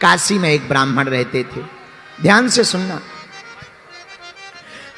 काशी में एक ब्राह्मण रहते थे। ध्यान से सुनना।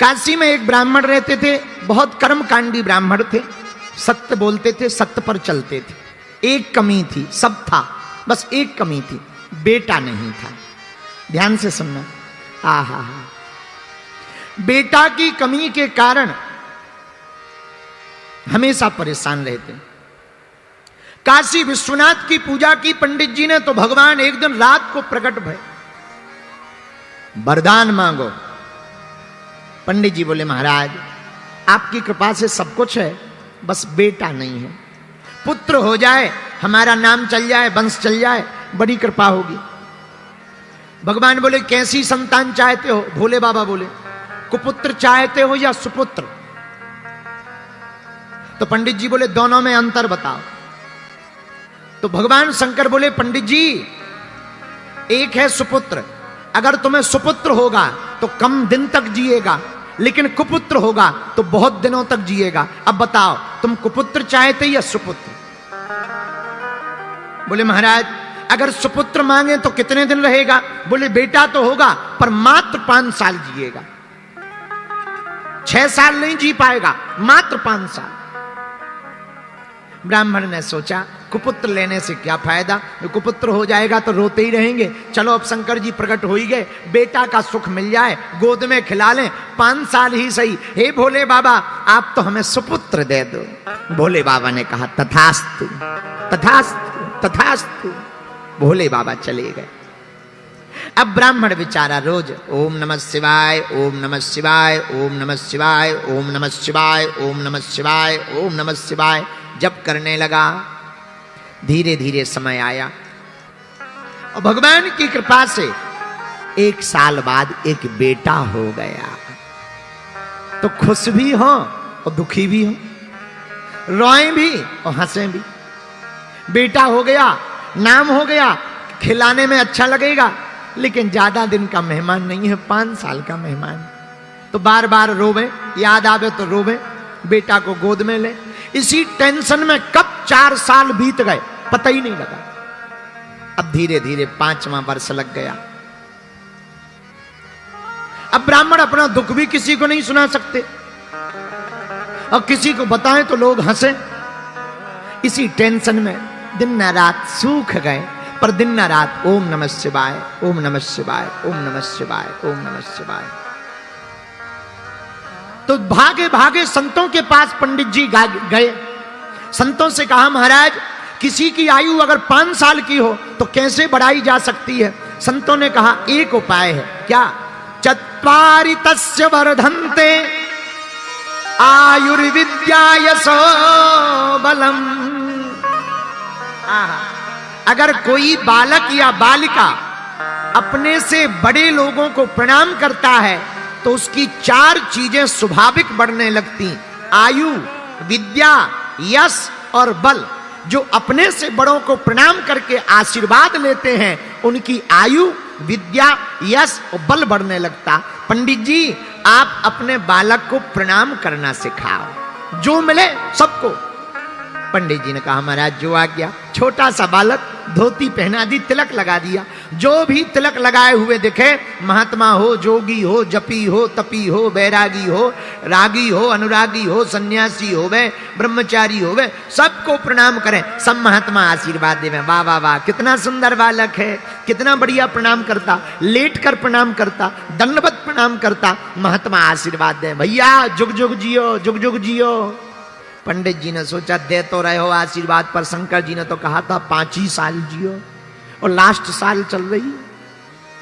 काशी में एक ब्राह्मण रहते थे, बहुत कर्मकांडी ब्राह्मण थे, सत्य बोलते थे, सत्य पर चलते थे। एक कमी थी, सब था, बस एक कमी थी, बेटा नहीं था। ध्यान से सुनना। आहा, बेटा की कमी के कारण हमेशा परेशान रहते। काशी विश्वनाथ की पूजा की पंडित जी ने, तो भगवान एक दिन रात को प्रकट भय, वरदान मांगो। पंडित जी बोले महाराज आपकी कृपा से सब कुछ है, बस बेटा नहीं है, पुत्र हो जाए, हमारा नाम चल जाए, वंश चल जाए, बड़ी कृपा होगी। भगवान बोले कैसी संतान चाहते हो? भोले बाबा बोले कुपुत्र चाहते हो या सुपुत्र? तो पंडित जी बोले दोनों में अंतर बताओ। तो भगवान शंकर बोले पंडित जी एक है सुपुत्र, अगर तुम्हें सुपुत्र होगा तो कम दिन तक जिएगा, लेकिन कुपुत्र होगा तो बहुत दिनों तक जिएगा। अब बताओ तुम कुपुत्र चाहते या सुपुत्र? बोले महाराज अगर सुपुत्र मांगे तो कितने दिन रहेगा? बोले बेटा तो होगा पर मात्र 5 साल जिएगा, 6 साल नहीं जी पाएगा, मात्र 5 साल। ब्राह्मण ने सोचा कुपुत्र लेने से क्या फायदा, कुपुत्र हो जाएगा तो रोते ही रहेंगे, चलो अब शंकर जी प्रकट हो ही गए, बेटा का सुख मिल जाए, गोद में खिला लें, 5 साल ही सही। हे भोले बाबा आप तो हमें सुपुत्र दे दो। भोले बाबा ने कहा तथास्तु तथास्तु तथास्तु। भोले बाबा चले गए। अब ब्राह्मण बेचारा रोज ओम नमः शिवाय, ओम नमः शिवाय, ओम नमः शिवाय, ओम नमः शिवाय, ओम नमः शिवाय, ओम नमः शिवाय जप करने लगा। धीरे धीरे समय आया और भगवान की कृपा से 1 साल बाद एक बेटा हो गया। तो खुश भी हो और दुखी भी हो, रोए भी और हंसे भी। बेटा हो गया, नाम हो गया, खिलाने में अच्छा लगेगा, लेकिन ज्यादा दिन का मेहमान नहीं है, 5 साल का मेहमान। तो बार बार रोवे, याद आवे तो रोवे, बेटा को गोद में ले। इसी टेंशन में कब 4 साल बीत गए पता ही नहीं लगा। अब धीरे धीरे 5वां वर्ष लग गया। अब ब्राह्मण अपना दुख भी किसी को नहीं सुना सकते और किसी को बताएं तो लोग हंसे। इसी टेंशन में दिन न रात सूख गए, पर दिन न रात ओम नमः शिवाय, ओम नमः शिवाय, ओम नमः शिवाय, ओम नमः शिवाय। तो भागे भागे संतों के पास पंडित जी गए। संतों से कहा महाराज किसी की आयु अगर 5 साल की हो तो कैसे बढ़ाई जा सकती है? संतों ने कहा एक उपाय है। क्या? चत्वारि तस्य वर्धन्ते आयुर्विद्या यशो बलम। अगर कोई बालक या बालिका अपने से बड़े लोगों को प्रणाम करता है तो उसकी 4 चीजें स्वाभाविक बढ़ने लगती, आयु, विद्या, यश और बल। जो अपने से बड़ों को प्रणाम करके आशीर्वाद लेते हैं उनकी आयु, विद्या, यश और बल बढ़ने लगता। पंडित जी आप अपने बालक को प्रणाम करना सिखाओ, जो मिले सबको। पंडित जी ने कहा महाराज जो आ गया। छोटा सा बालक धोती पहना दी, तिलक लगा दिया। जो भी तिलक लगाए हुए दिखे, महात्मा हो, जोगी हो, जपी हो, तपी हो, बैरागी हो, रागी हो, अनुरागी हो, सन्यासी हो वे, ब्रह्मचारी हो वे, सबको प्रणाम करें। सब महात्मा आशीर्वाद देवे। वाह वाह वाह कितना सुंदर बालक है, कितना बढ़िया प्रणाम करता, लेट कर प्रणाम करता, दंडवत प्रणाम करता। महात्मा आशीर्वाद दे, भैया जुग जुग जियो, जुग जुग जियो। पंडित जी ने सोचा दे तो रहे हो आशीर्वाद, पर शंकर जी ने तो कहा था 5 ही साल जियो और लास्ट साल चल रही।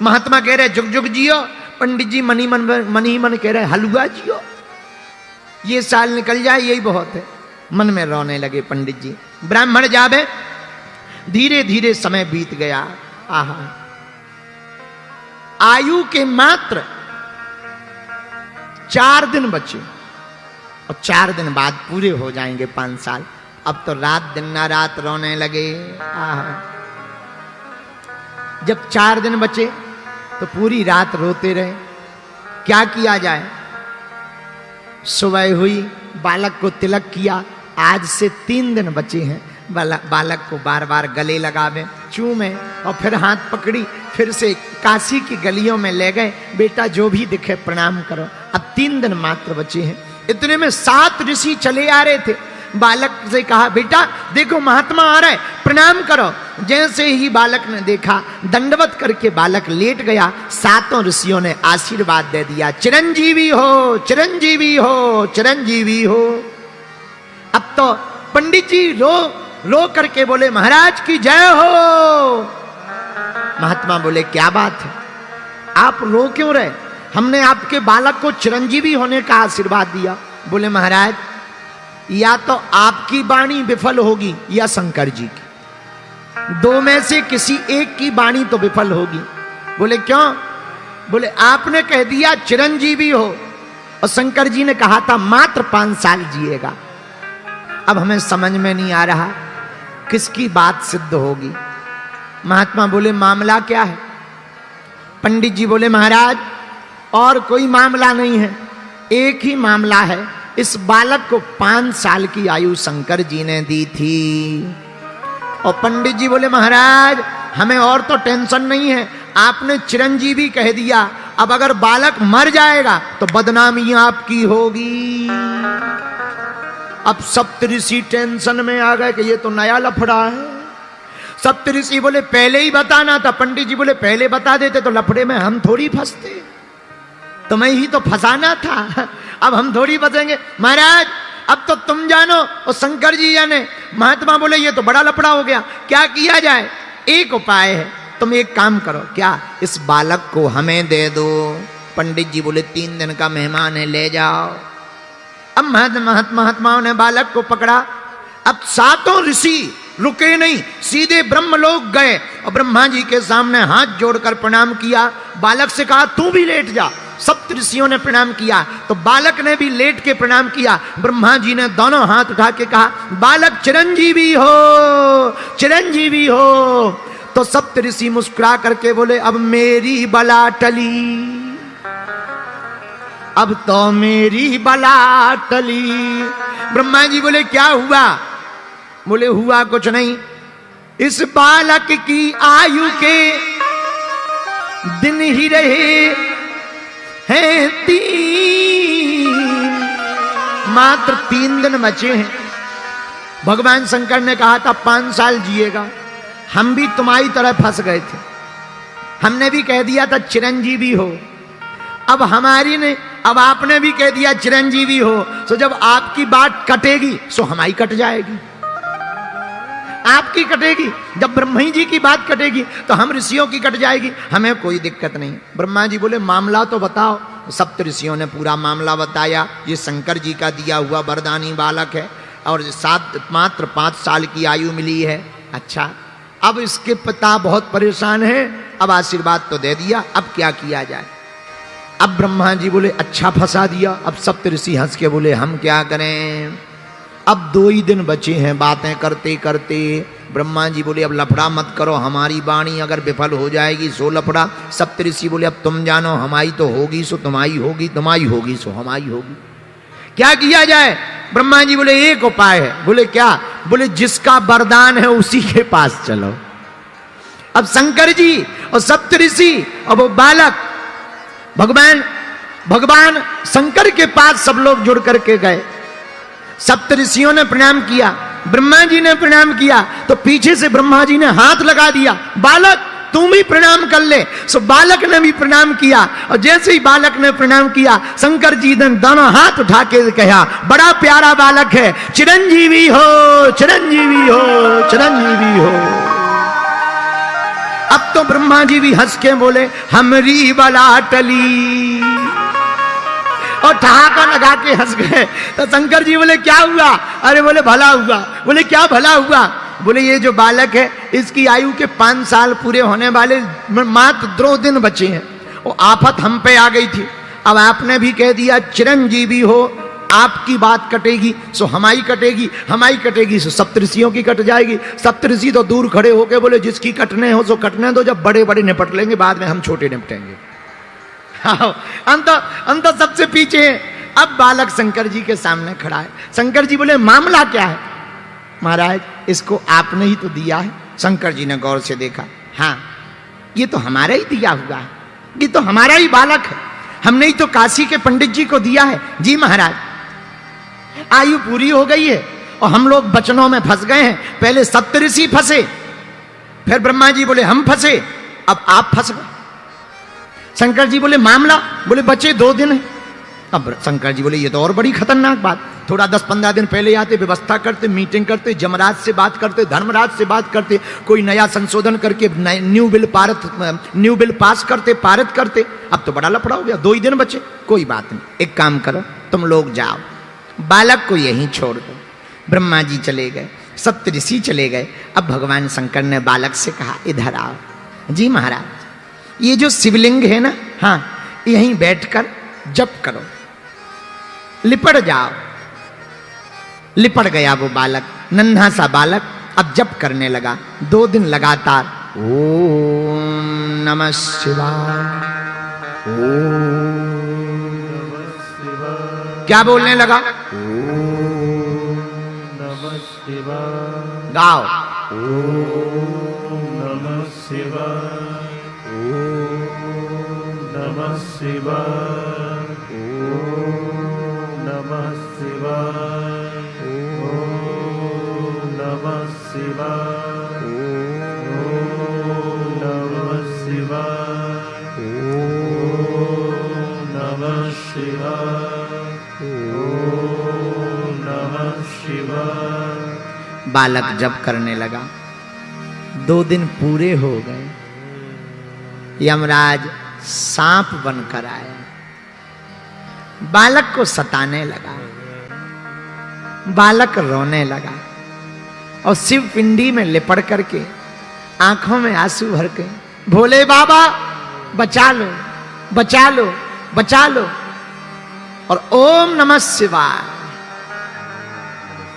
महात्मा कह रहे जुग जुग जियो, पंडित जी मन ही मन कह रहे हलवा जियो, ये साल निकल जाए यही बहुत है। मन में रोने लगे पंडित जी। ब्राह्मण जावे, धीरे धीरे समय बीत गया। आहा, आयु के मात्र 4 दिन बचे और 4 दिन बाद पूरे हो जाएंगे 5 साल। अब तो रात दिन ना रात रोने लगे। जब 4 दिन बचे तो पूरी रात रोते रहे। क्या किया जाए? सुबह हुई, बालक को तिलक किया। आज से 3 दिन बचे हैं, बालक को बार बार गले लगावे, चूमे और फिर हाथ पकड़ी, फिर से काशी की गलियों में ले गए। बेटा जो भी दिखे प्रणाम करो। अब 3 दिन मात्र बचे हैं। इतने में 7 ऋषि चले आ रहे थे। बालक से कहा बेटा देखो महात्मा आ रहा है, प्रणाम करो। जैसे ही बालक ने देखा, दंडवत करके बालक लेट गया। 7 ऋषियों ने आशीर्वाद दे दिया, चिरंजीवी हो, चिरंजीवी हो, चिरंजीवी हो। अब तो पंडित जी रो करके बोले महाराज की जय हो। महात्मा बोले क्या बात है, आप रो क्यों रहे? हमने आपके बालक को चिरंजीवी होने का आशीर्वाद दिया। बोले महाराज या तो आपकी वाणी विफल होगी या शंकर जी की, 2 में से किसी एक की वाणी तो विफल होगी। बोले क्यों? बोले आपने कह दिया चिरंजीवी हो और शंकर जी ने कहा था मात्र 5 साल जिएगा। अब हमें समझ में नहीं आ रहा किसकी बात सिद्ध होगी। महात्मा बोले मामला क्या है? पंडित जी बोले महाराज और कोई मामला नहीं है, एक ही मामला है। इस बालक को 5 साल की आयु शंकर जी ने दी थी। और पंडित जी बोले महाराज हमें और तो टेंशन नहीं है, आपने चिरंजीवी कह दिया, अब अगर बालक मर जाएगा तो बदनामी आपकी होगी। अब सप्तऋषि टेंशन में आ गए कि ये तो नया लफड़ा है। सप्तऋषि बोले पहले ही बताना था। पंडित जी बोले पहले बता देते तो लफड़े में हम थोड़ी फंसते, तुम्हें ही तो फंसाना था, अब हम थोड़ी फंसेंगे। महाराज अब तो तुम जानो और शंकर जी जाने। महात्मा बोले ये तो बड़ा लफड़ा हो गया, क्या किया जाए? एक उपाय है, तुम एक काम करो। क्या? इस बालक को हमें दे दो। पंडित जी बोले 3 दिन का मेहमान है, ले जाओ। अब महात्माओं ने बालक को पकड़ा। अब 7 ऋषि रुके नहीं, सीधे ब्रह्मलोक गए और ब्रह्मा जी के सामने हाथ जोड़कर प्रणाम किया। बालक से कहा तू भी लेट जा। सप्त ऋषियों ने प्रणाम किया तो बालक ने भी लेट के प्रणाम किया। ब्रह्मा जी ने दोनों हाथ उठा के कहा बालक चिरंजीवी हो, चिरंजीवी हो। तो सप्त ऋषि मुस्कुरा करके बोले अब मेरी बला टली, अब तो मेरी बला टली। ब्रह्मा जी बोले क्या हुआ? बोले हुआ कुछ नहीं, इस बालक की आयु के दिन ही रहे हैं 3, मात्र 3 दिन बचे हैं। भगवान शंकर ने कहा था 5 साल जिएगा। हम भी तुम्हारी तरह फंस गए थे, हमने भी कह दिया था चिरंजीवी हो। अब आपने भी कह दिया चिरंजीवी हो, तो जब आपकी बात कटेगी सो हमारी कट जाएगी। आपकी कटेगी, जब ब्रह्मा जी की बात कटेगी तो हम ऋषियों की कट जाएगी, हमें कोई दिक्कत नहीं। ब्रह्मा जी बोले मामला तो बताओ। सप्त ऋषियों ने पूरा मामला बताया। ये शंकर जी का दिया हुआ वरदानी बालक है और मात्र 5 साल की आयु मिली है। अच्छा, अब इसके पिता बहुत परेशान है, अब आशीर्वाद तो दे दिया, अब क्या किया जाए? अब ब्रह्मा जी बोले अच्छा फंसा दिया। अब सप्त ऋषि हंस के बोले हम क्या करें, अब 2 ही दिन बचे हैं बातें करते करते। ब्रह्मा जी बोले अब लफड़ा मत करो, हमारी वाणी अगर विफल हो जाएगी सो लफड़ा। सप्त ऋषि बोले अब तुम जानो, हमारी तो होगी सो तुम्हारी होगी, तुम्हारी होगी सो हमारी होगी। क्या किया जाए? ब्रह्मा जी बोले एक उपाय है। बोले क्या? बोले जिसका वरदान है उसी के पास चलो। अब शंकर जी और सप्त ऋषि और वो बालक भगवान शंकर के पास सब लोग जुड़ करके गए। सप्त ऋषियों ने प्रणाम किया, ब्रह्मा जी ने प्रणाम किया, तो पीछे से ब्रह्मा जी ने हाथ लगा दिया, बालक तुम भी प्रणाम कर ले। सो बालक ने भी प्रणाम किया और जैसे ही बालक ने प्रणाम किया शंकर जी ने दोनों हाथ उठा के कहा बड़ा प्यारा बालक है, चिरंजीवी हो, चिरंजीवी हो, चिरंजीवी हो। अब तो ब्रह्मा जी भी हंस के बोले हमरी बला टली और ठहाका लगा के हंस गए। तो शंकर जी बोले क्या हुआ? अरे बोले भला हुआ। बोले क्या भला हुआ? बोले ये जो बालक है इसकी आयु के 5 साल पूरे होने वाले मात्र 2 दिन बचे हैं, वो आफत हम पे आ गई थी। अब आपने भी कह दिया चिरंजीवी हो, आपकी बात कटेगी सो हमारी कटेगी, हमारी कटेगी सो सप्तऋषियों की कट जाएगी। सप्तऋषि तो दूर खड़े होके बोले जिसकी कटने हो सो कटने दो, जब बड़े बड़े निपट लेंगे बाद में हम छोटे निपटेंगे। अंत सबसे पीछे है। अब बालक शंकर जी के सामने खड़ा है। शंकर जी बोले मामला क्या है? महाराज इसको आपने ही तो दिया है, शंकर जी ने गौर से देखा, हाँ ये तो हमारा ही दिया हुआ है, ये तो हमारा ही बालक है, हमने ही तो काशी के पंडित जी को दिया है। जी महाराज, आयु पूरी हो गई है और हम लोग बचनों में फंस गए हैं। पहले सप्तऋषि फंसे, फिर ब्रह्मा जी बोले हम फंसे, अब आप फंस गए। शंकर जी बोले मामला, बोले बचे 2 दिन है। अब शंकर जी बोले ये तो और बड़ी खतरनाक बात, थोड़ा 10-15 दिन पहले आते, व्यवस्था करते, मीटिंग करते, जमराज से बात करते, धर्मराज से बात करते, कोई नया संशोधन करके न्यू बिल पास करते, पारित करते। अब तो बड़ा लफड़ा हो गया, 2 ही दिन बचे। कोई बात नहीं, एक काम करो, तुम लोग जाओ, बालक को यहीं छोड़ दो। ब्रह्मा जी चले गए, सप्तऋषि चले गए। अब भगवान शंकर ने बालक से कहा इधर आओ। जी महाराज, ये जो शिवलिंग है ना, हाँ यहीं बैठकर जप करो, लिपट जाओ। लिपट गया वो बालक, नन्हा सा बालक, अब जप करने लगा। 2 दिन लगातार ओम नमः शिवाय, ओम नमः शिवाय, क्या बोलने लगा? ओम नमः शिवाय, गाओ ओम नमः शिवाय, ओम नमः शिवाय, ओम नमः शिवाय, ओम नमः शिवाय, ओम नमः शिवाय, ओम नमः शिवाय, ओम नमः शिवाय। बालक जप करने लगा। 2 दिन पूरे हो गए। यमराज सांप बनकर आया, बालक को सताने लगा। बालक रोने लगा और शिव पिंडी में लिपट करके आंखों में आंसू भर के, भोले बाबा बचा लो, बचा लो, बचा लो। और ओम नमः शिवाय,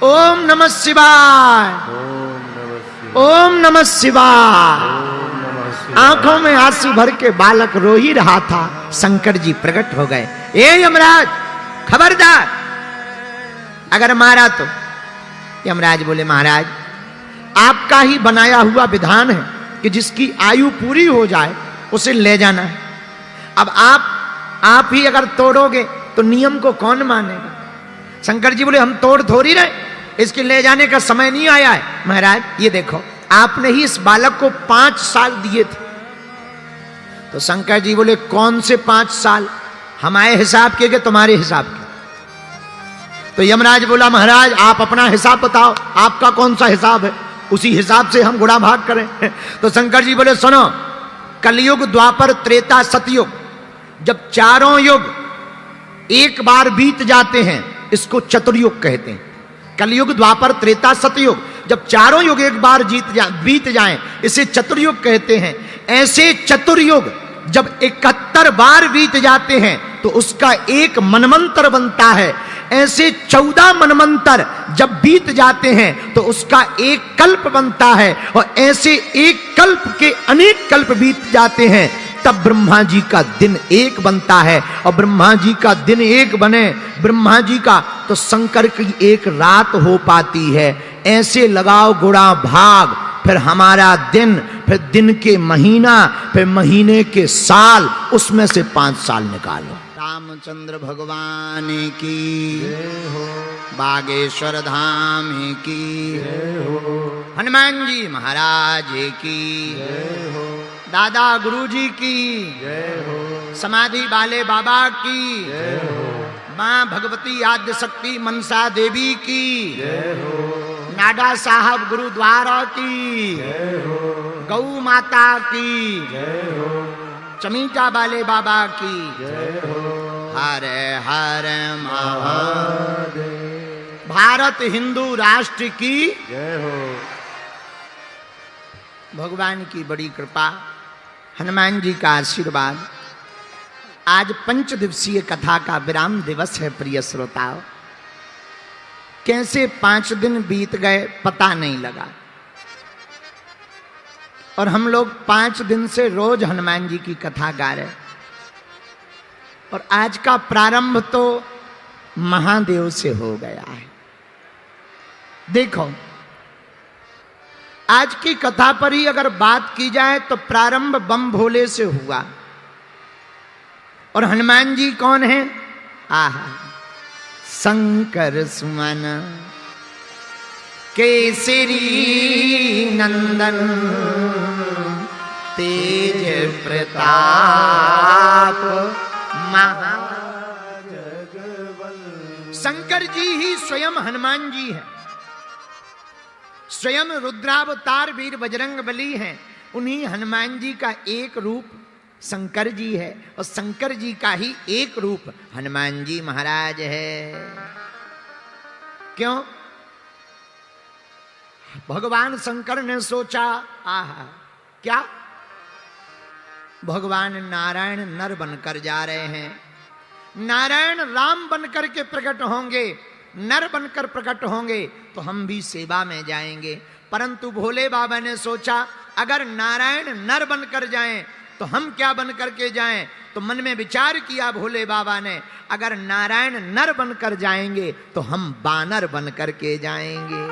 ओम नमः शिवाय, ओम नमः शिवाय, आंखों में आंसू भर के बालक रो ही रहा था। शंकर जी प्रकट हो गए। ए यमराज, खबरदार, अगर मारा तो। यमराज बोले महाराज, आपका ही बनाया हुआ विधान है कि जिसकी आयु पूरी हो जाए उसे ले जाना है। अब आप ही अगर तोड़ोगे तो नियम को कौन मानेगा? शंकर जी बोले हम तोड़ थोड़ी रहे, इसके ले जाने का समय नहीं आया है। महाराज ये देखो, आपने ही इस बालक को 5 साल दिए थे। तो शंकर जी बोले कौन से 5 साल? हमारे हिसाब के तुम्हारे हिसाब के? तो यमराज बोला महाराज आप अपना हिसाब बताओ, आपका कौन सा हिसाब है, उसी हिसाब से हम गुणा भाग करें। तो शंकर जी बोले सुनो, कलयुग, द्वापर, त्रेता, सतयुग, जब चारों युग एक बार बीत जाते हैं इसको चतुर्युग कहते हैं। कलयुग, द्वापर, त्रेता, सतयुग, जब चारों युग एक बार बीत जाएं इसे चतुर्युग कहते हैं। ऐसे चतुर्युग जब 71 बार बीत जाते हैं तो उसका एक मनमंत्र बनता है। ऐसे 14 मनमंत्र जब बीत जाते हैं तो उसका एक कल्प बनता है। और ऐसे एक कल्प के अनेक कल्प बीत जाते हैं तब ब्रह्मा जी का दिन एक बनता है। और ब्रह्मा जी का दिन एक बने ब्रह्मा जी का, तो शंकर की एक रात हो पाती है। ऐसे लगाओ गुणा भाग, फिर हमारा दिन, फिर दिन के महीना, फिर महीने के साल, उसमें से 5 साल निकालो। रामचंद्र भगवान की जय हो, बागेश्वर धाम की जय हो, हनुमान जी महाराज की जय हो, दादा गुरु जी की जय हो, समाधि वाले बाबा की जय हो, मां भगवती आद्य शक्ति मनसा देवी की जय हो, नाडा साहब गुरुद्वारा की जय हो, गौ माता की जय हो, चमीटा वाले बाबा की जय हो, हर हर महादेव, भारत हिंदू राष्ट्र की जय हो। भगवान की बड़ी कृपा, हनुमान जी का आशीर्वाद। आज 5 दिवसीय कथा का विराम दिवस है प्रिय श्रोताओं। कैसे 5 दिन बीत गए पता नहीं लगा। और हम लोग 5 दिन से रोज हनुमान जी की कथा गा रहे। और आज का प्रारंभ तो महादेव से हो गया है। देखो, आज की कथा पर ही अगर बात की जाए तो प्रारंभ बम भोले से हुआ। और हनुमान जी कौन है? आहा, शंकर सुमन केसरी नंदन तेज प्रताप शंकर जी ही स्वयं हनुमान जी हैं, स्वयं रुद्रावतार वीर बजरंग बली हैं। उन्हीं हनुमान जी का एक रूप शंकर जी है और शंकर जी का ही एक रूप हनुमान जी महाराज है। क्यों? भगवान शंकर ने सोचा, आहा, क्या भगवान नारायण नर बनकर जा रहे हैं, नारायण राम बनकर के प्रकट होंगे, नर बनकर प्रकट होंगे तो हम भी सेवा में जाएंगे। परंतु भोले बाबा ने सोचा अगर नारायण नर बनकर जाएं तो हम क्या बनकर के जाएं? तो मन में विचार किया भोले बाबा ने, अगर नारायण नर बनकर जाएंगे तो हम बानर बनकर के जाएंगे।